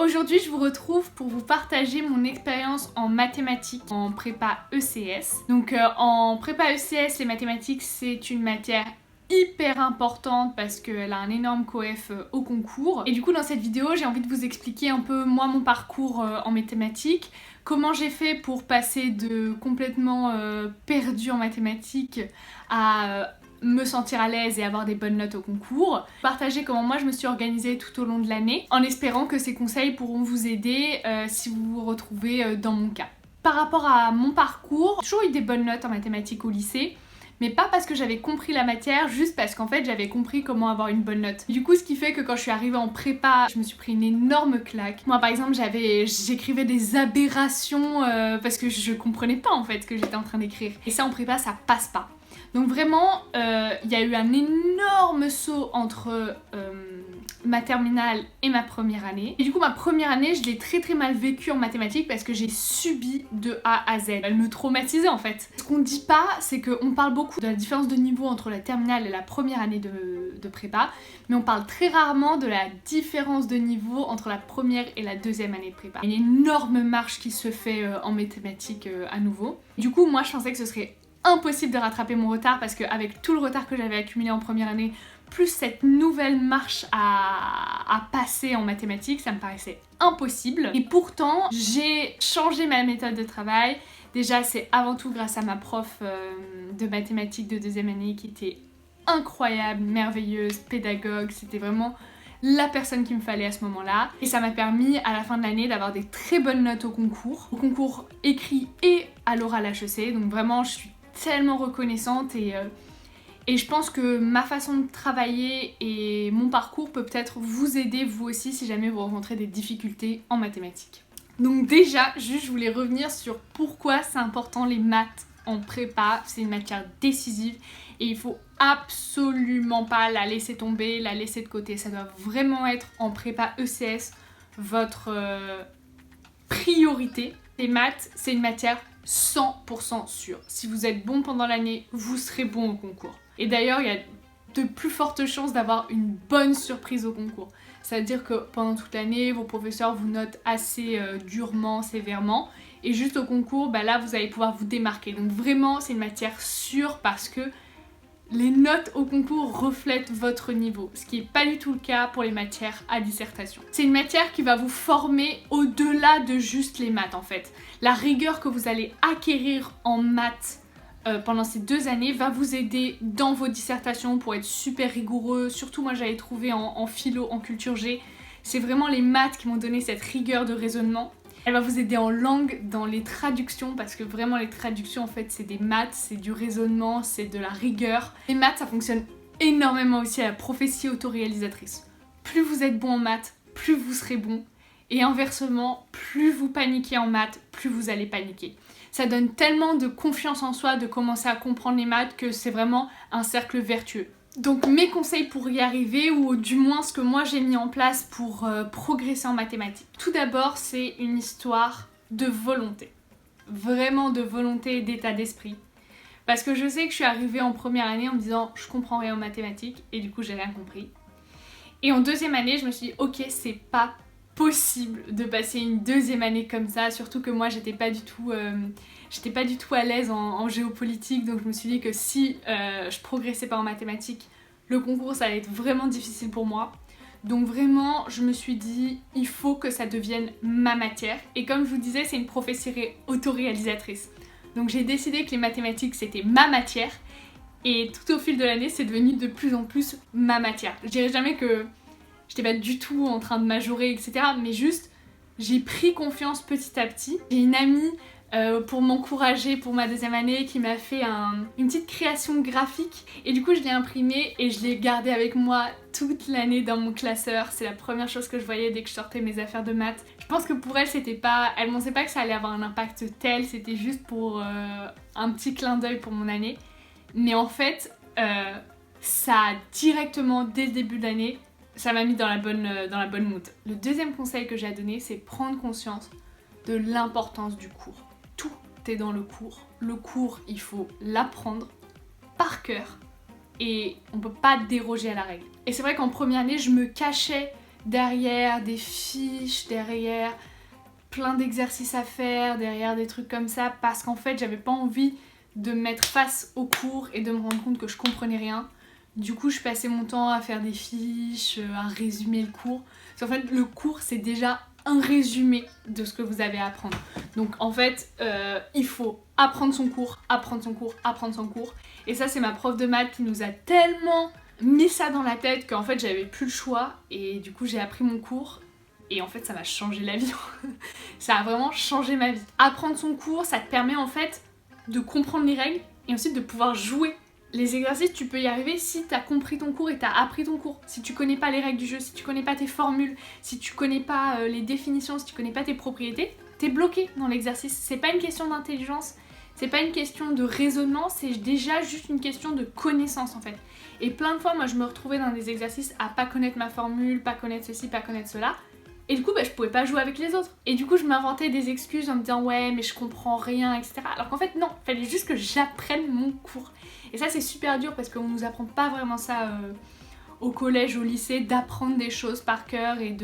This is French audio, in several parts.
Aujourd'hui, je vous retrouve pour vous partager mon expérience en mathématiques en prépa ECS. Donc en prépa ECS, les mathématiques, c'est une matière hyper importante parce qu'elle a un énorme coef au concours. Et du coup, dans cette vidéo, j'ai envie de vous expliquer un peu moi mon parcours en mathématiques, comment j'ai fait pour passer de complètement perdu en mathématiques à me sentir à l'aise et avoir des bonnes notes au concours. Partager comment moi je me suis organisée tout au long de l'année, en espérant que ces conseils pourront vous aider si vous vous retrouvez dans mon cas. Par rapport à mon parcours, j'ai toujours eu des bonnes notes en mathématiques au lycée, mais pas parce que j'avais compris la matière, juste parce qu'en fait j'avais compris comment avoir une bonne note. Du coup, ce qui fait que quand je suis arrivée en prépa, je me suis pris une énorme claque. Moi par exemple, j'écrivais des aberrations parce que je comprenais pas en fait ce que j'étais en train d'écrire. Et ça en prépa, ça passe pas. Donc vraiment, il y a eu un énorme saut entre ma terminale et ma première année. Et du coup, ma première année, je l'ai très mal vécue en mathématiques parce que j'ai subi de A à Z. Elle me traumatisait en fait. Ce qu'on dit pas, c'est qu'on parle beaucoup de la différence de niveau entre la terminale et la première année de prépa, mais on parle très rarement de la différence de niveau entre la première et la deuxième année de prépa. Il y a une énorme marche qui se fait en mathématiques à nouveau. Du coup, moi, je pensais que ce serait impossible de rattraper mon retard parce qu'avec tout le retard que j'avais accumulé en première année, plus cette nouvelle marche à passer en mathématiques, ça me paraissait impossible. Et pourtant, j'ai changé ma méthode de travail. Déjà, c'est avant tout grâce à ma prof de mathématiques de deuxième année qui était incroyable, merveilleuse, pédagogue. C'était vraiment la personne qu'il me fallait à ce moment-là. Et ça m'a permis à la fin de l'année d'avoir des très bonnes notes au concours écrit et à l'oral HEC. Donc vraiment, je suis tellement reconnaissante et je pense que ma façon de travailler et mon parcours peut peut-être vous aider vous aussi si jamais vous rencontrez des difficultés en mathématiques. Donc déjà, juste je voulais revenir sur pourquoi c'est important les maths en prépa. C'est une matière décisive et il faut absolument pas la laisser tomber, la laisser de côté. Ça doit vraiment être en prépa ECS votre priorité. Les maths, c'est une matière 100% sûre. Si vous êtes bon pendant l'année, vous serez bon au concours. Et d'ailleurs, il y a de plus fortes chances d'avoir une bonne surprise au concours. C'est-à-dire que pendant toute l'année, vos professeurs vous notent assez durement, sévèrement. Et juste au concours, bah là, vous allez pouvoir vous démarquer. Donc vraiment, c'est une matière sûre parce que les notes au concours reflètent votre niveau, ce qui n'est pas du tout le cas pour les matières à dissertation. C'est une matière qui va vous former au-delà de juste les maths en fait. La rigueur que vous allez acquérir en maths pendant ces 2 années va vous aider dans vos dissertations pour être super rigoureux. Surtout moi j'avais trouvé en philo, en culture G, c'est vraiment les maths qui m'ont donné cette rigueur de raisonnement. Elle va vous aider en langue, dans les traductions, parce que vraiment les traductions en fait c'est des maths, c'est du raisonnement, c'est de la rigueur. Les maths ça fonctionne énormément aussi à la prophétie autoréalisatrice. Plus vous êtes bon en maths, plus vous serez bon. Et inversement, plus vous paniquez en maths, plus vous allez paniquer. Ça donne tellement de confiance en soi de commencer à comprendre les maths que c'est vraiment un cercle vertueux. Donc mes conseils pour y arriver, ou du moins ce que moi j'ai mis en place pour progresser en mathématiques. Tout d'abord, c'est une histoire de volonté. Vraiment de volonté et d'état d'esprit. Parce que je sais que je suis arrivée en première année en me disant je comprends rien en mathématiques et du coup j'ai rien compris. Et en deuxième année, je me suis dit ok, c'est pas possible de passer une deuxième année comme ça, surtout que moi j'étais pas du tout à l'aise en géopolitique, donc je me suis dit que si je progressais pas en mathématiques, le concours ça allait être vraiment difficile pour moi. Donc vraiment je me suis dit il faut que ça devienne ma matière, et comme je vous disais c'est une prophétie autoréalisatrice. Donc j'ai décidé que les mathématiques c'était ma matière, et tout au fil de l'année c'est devenu de plus en plus ma matière. Je dirais jamais que j'étais pas du tout en train de majorer, etc. Mais juste, j'ai pris confiance petit à petit. J'ai une amie pour m'encourager pour ma deuxième année qui m'a fait une petite création graphique. Et du coup, je l'ai imprimée et je l'ai gardée avec moi toute l'année dans mon classeur. C'est la première chose que je voyais dès que je sortais mes affaires de maths. Je pense que pour elle, elle pensait pas que ça allait avoir un impact tel. C'était juste pour un petit clin d'œil pour mon année. Mais en fait, ça a directement, dès le début de l'année, ça m'a mis dans la bonne mood. Le deuxième conseil que j'ai à donner, c'est prendre conscience de l'importance du cours. Tout est dans le cours. Le cours, il faut l'apprendre par cœur et on peut pas déroger à la règle. Et c'est vrai qu'en première année, je me cachais derrière des fiches, derrière plein d'exercices à faire, derrière des trucs comme ça, parce qu'en fait j'avais pas envie de me mettre face au cours et de me rendre compte que je comprenais rien. Du coup je passais mon temps à faire des fiches, à résumer le cours. Parce qu'en fait le cours c'est déjà un résumé de ce que vous avez à apprendre. Donc en fait il faut apprendre son cours, apprendre son cours, apprendre son cours. Et ça c'est ma prof de maths qui nous a tellement mis ça dans la tête qu'en fait j'avais plus le choix. Et du coup j'ai appris mon cours. Et en fait ça m'a changé la vie. Ça a vraiment changé ma vie. Apprendre son cours, ça te permet en fait de comprendre les règles et ensuite de pouvoir jouer. Les exercices, tu peux y arriver si tu as compris ton cours et tu as appris ton cours. Si tu connais pas les règles du jeu, si tu connais pas tes formules, si tu connais pas les définitions, si tu connais pas tes propriétés, t'es bloqué dans l'exercice. C'est pas une question d'intelligence, c'est pas une question de raisonnement, c'est déjà juste une question de connaissance en fait. Et plein de fois, moi je me retrouvais dans des exercices à pas connaître ma formule, pas connaître ceci, pas connaître cela. Et du coup, je pouvais pas jouer avec les autres. Et du coup, je m'inventais des excuses en me disant ouais, mais je comprends rien, etc. Alors qu'en fait, non, il fallait juste que j'apprenne mon cours. Et ça, c'est super dur parce qu'on nous apprend pas vraiment ça au collège, au lycée, d'apprendre des choses par cœur et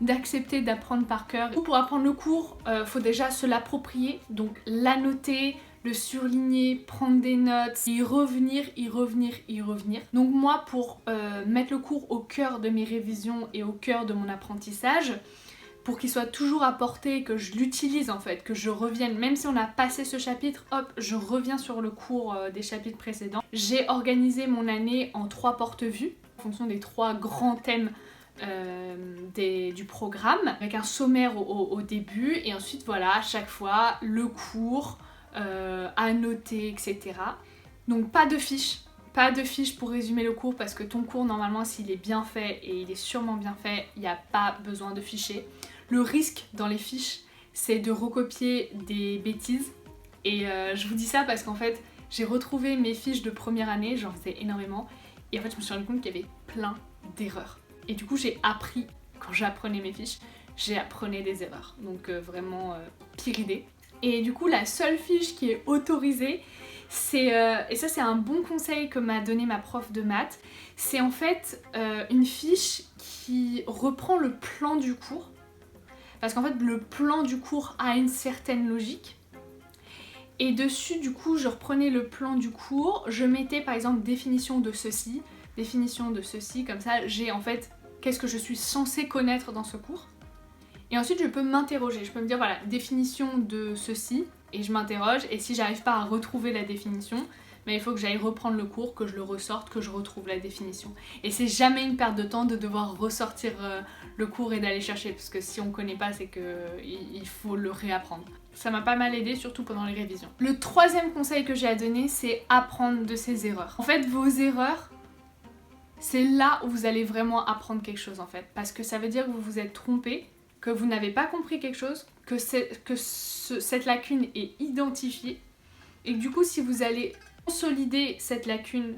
d'accepter d'apprendre par cœur. Pour apprendre le cours, faut déjà se l'approprier, donc l'annoter, le surligner, prendre des notes, y revenir, y revenir, y revenir. Donc moi, pour mettre le cours au cœur de mes révisions et au cœur de mon apprentissage, pour qu'il soit toujours apporté, que je l'utilise en fait, que je revienne, même si on a passé ce chapitre, hop, je reviens sur le cours des chapitres précédents. J'ai organisé mon année en 3 porte-vues, en fonction des 3 grands thèmes du programme, avec un sommaire au début, et ensuite voilà, à chaque fois, le cours, à noter, etc. Donc pas de fiches pour résumer le cours parce que ton cours normalement s'il est bien fait et il est sûrement bien fait, il n'y a pas besoin de ficher. Le risque dans les fiches c'est de recopier des bêtises et je vous dis ça parce qu'en fait j'ai retrouvé mes fiches de première année, j'en faisais énormément et en fait je me suis rendu compte qu'il y avait plein d'erreurs et du coup j'ai appris, quand j'apprenais mes fiches, j'ai appris des erreurs donc vraiment pire idée. Et du coup, la seule fiche qui est autorisée, c'est, et ça c'est un bon conseil que m'a donné ma prof de maths, c'est en fait une fiche qui reprend le plan du cours. Parce qu'en fait, le plan du cours a une certaine logique. Et dessus, du coup, je reprenais le plan du cours, je mettais par exemple définition de ceci, comme ça j'ai en fait qu'est-ce que je suis censée connaître dans ce cours. Et ensuite je peux m'interroger, je peux me dire voilà, définition de ceci, et je m'interroge, et si j'arrive pas à retrouver la définition, mais il faut que j'aille reprendre le cours, que je le ressorte, que je retrouve la définition. Et c'est jamais une perte de temps de devoir ressortir le cours et d'aller chercher, parce que si on connaît pas, c'est qu'il faut le réapprendre. Ça m'a pas mal aidé, surtout pendant les révisions. Le 3e conseil que j'ai à donner, c'est apprendre de ses erreurs. En fait, vos erreurs, c'est là où vous allez vraiment apprendre quelque chose en fait, parce que ça veut dire que vous vous êtes trompé, que vous n'avez pas compris quelque chose, que cette lacune est identifiée, et que du coup si vous allez consolider cette lacune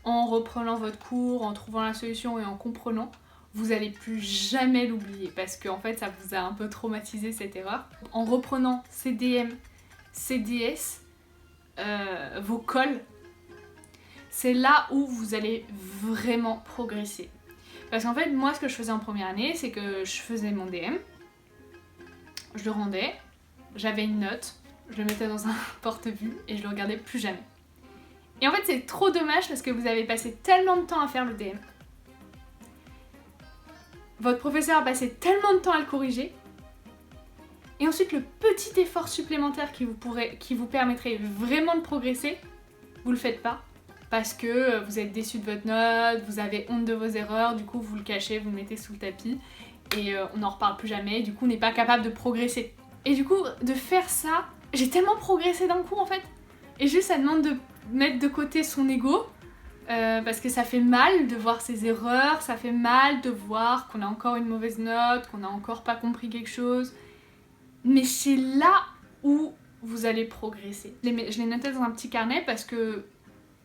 en reprenant votre cours, en trouvant la solution et en comprenant, vous n'allez plus jamais l'oublier, parce qu'en fait ça vous a un peu traumatisé cette erreur. En reprenant CDM, CDS, vos cols, c'est là où vous allez vraiment progresser. Parce qu'en fait, moi, ce que je faisais en première année, c'est que je faisais mon DM, je le rendais, j'avais une note, je le mettais dans un porte-vue et je le regardais plus jamais. Et en fait, c'est trop dommage parce que vous avez passé tellement de temps à faire le DM. Votre professeur a passé tellement de temps à le corriger. Et ensuite, le petit effort supplémentaire qui vous permettrait vraiment de progresser, vous le faites pas. Parce que vous êtes déçu de votre note, vous avez honte de vos erreurs, du coup vous le cachez, vous le mettez sous le tapis et on n'en reparle plus jamais, du coup on n'est pas capable de progresser. Et du coup, de faire ça, j'ai tellement progressé d'un coup en fait. Et juste ça demande de mettre de côté son ego, parce que ça fait mal de voir ses erreurs, ça fait mal de voir qu'on a encore une mauvaise note, qu'on n'a encore pas compris quelque chose. Mais c'est là où vous allez progresser. Je l'ai noté dans un petit carnet parce que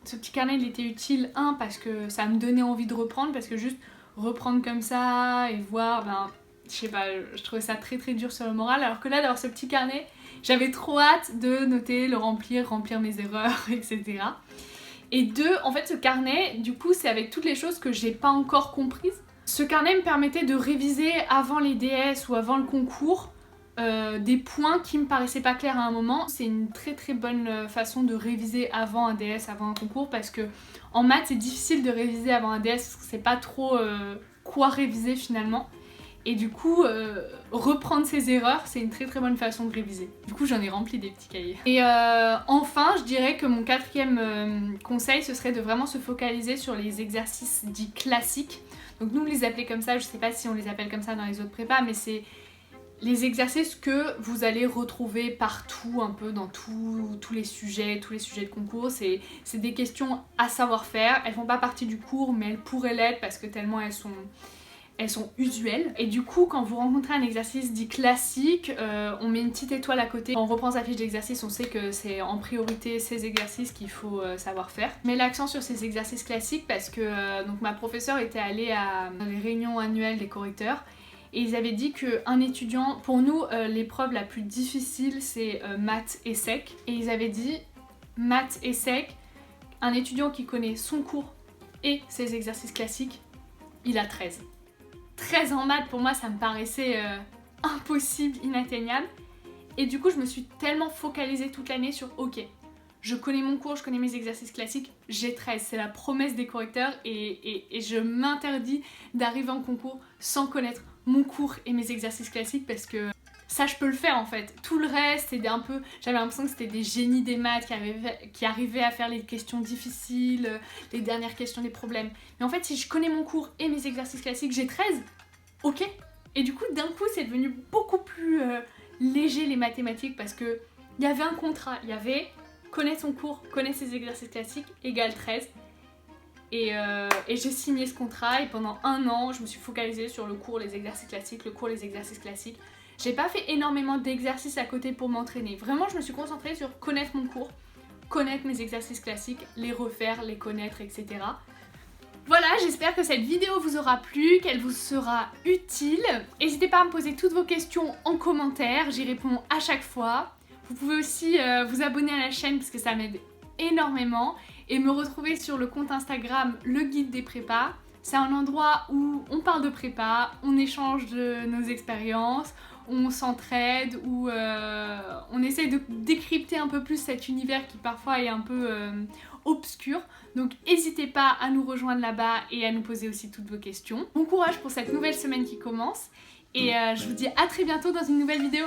ce petit carnet il était utile, parce que ça me donnait envie de reprendre, parce que juste reprendre comme ça et voir, je sais pas, je trouvais ça très très dur sur le moral, alors que là d'avoir ce petit carnet, j'avais trop hâte de noter, le remplir mes erreurs, etc. Et en fait ce carnet, du coup c'est avec toutes les choses que j'ai pas encore comprises, Ce carnet me permettait de réviser avant les DS ou avant le concours des points qui me paraissaient pas clairs à un moment. C'est une très très bonne façon de réviser avant un DS, avant un concours, parce que en maths c'est difficile de réviser avant un DS parce que c'est pas trop quoi réviser finalement. Et du coup, reprendre ses erreurs, c'est une très très bonne façon de réviser. Du coup, j'en ai rempli des petits cahiers. Et enfin, je dirais que mon quatrième conseil, ce serait de vraiment se focaliser sur les exercices dits classiques. Donc nous, on les appelait comme ça, je sais pas si on les appelle comme ça dans les autres prépas, mais c'est les exercices que vous allez retrouver partout, un peu dans tous les sujets de concours. C'est des questions à savoir faire. Elles font pas partie du cours, mais elles pourraient l'être parce que tellement elles sont usuelles. Et du coup, quand vous rencontrez un exercice dit classique, on met une petite étoile à côté. On reprend sa fiche d'exercice, on sait que c'est en priorité ces exercices qu'il faut savoir faire. Je mets l'accent sur ces exercices classiques parce que donc ma professeure était allée à les réunions annuelles des correcteurs. Et ils avaient dit qu'un étudiant, pour nous, l'épreuve la plus difficile, c'est maths et sec. Et ils avaient dit, maths et sec, un étudiant qui connaît son cours et ses exercices classiques, il a 13. 13 en maths, pour moi, ça me paraissait impossible, inatteignable. Et du coup, je me suis tellement focalisée toute l'année sur, ok, je connais mon cours, je connais mes exercices classiques, j'ai 13. C'est la promesse des correcteurs et je m'interdis d'arriver en concours sans connaître mon cours et mes exercices classiques parce que ça je peux le faire en fait. Tout le reste c'était un peu, j'avais l'impression que c'était des génies des maths qui arrivaient à faire les questions difficiles, les dernières questions des problèmes. Mais en fait si je connais mon cours et mes exercices classiques, j'ai 13, ok. Et du coup d'un coup c'est devenu beaucoup plus léger les mathématiques parce que il y avait un contrat, il y avait connaître son cours, connaître ses exercices classiques égale 13. Et j'ai signé ce contrat et pendant un an, je me suis focalisée sur le cours, les exercices classiques, le cours, les exercices classiques. J'ai pas fait énormément d'exercices à côté pour m'entraîner. Vraiment, je me suis concentrée sur connaître mon cours, connaître mes exercices classiques, les refaire, les connaître, etc. Voilà, j'espère que cette vidéo vous aura plu, qu'elle vous sera utile. N'hésitez pas à me poser toutes vos questions en commentaire, j'y réponds à chaque fois. Vous pouvez aussi vous abonner à la chaîne parce que ça m'aide énormément. Et me retrouver sur le compte Instagram Le Guide des Prépas. C'est un endroit où on parle de prépa, on échange de nos expériences, on s'entraide, où on essaye de décrypter un peu plus cet univers qui parfois est un peu obscur. Donc n'hésitez pas à nous rejoindre là-bas et à nous poser aussi toutes vos questions. Bon courage pour cette nouvelle semaine qui commence et je vous dis à très bientôt dans une nouvelle vidéo.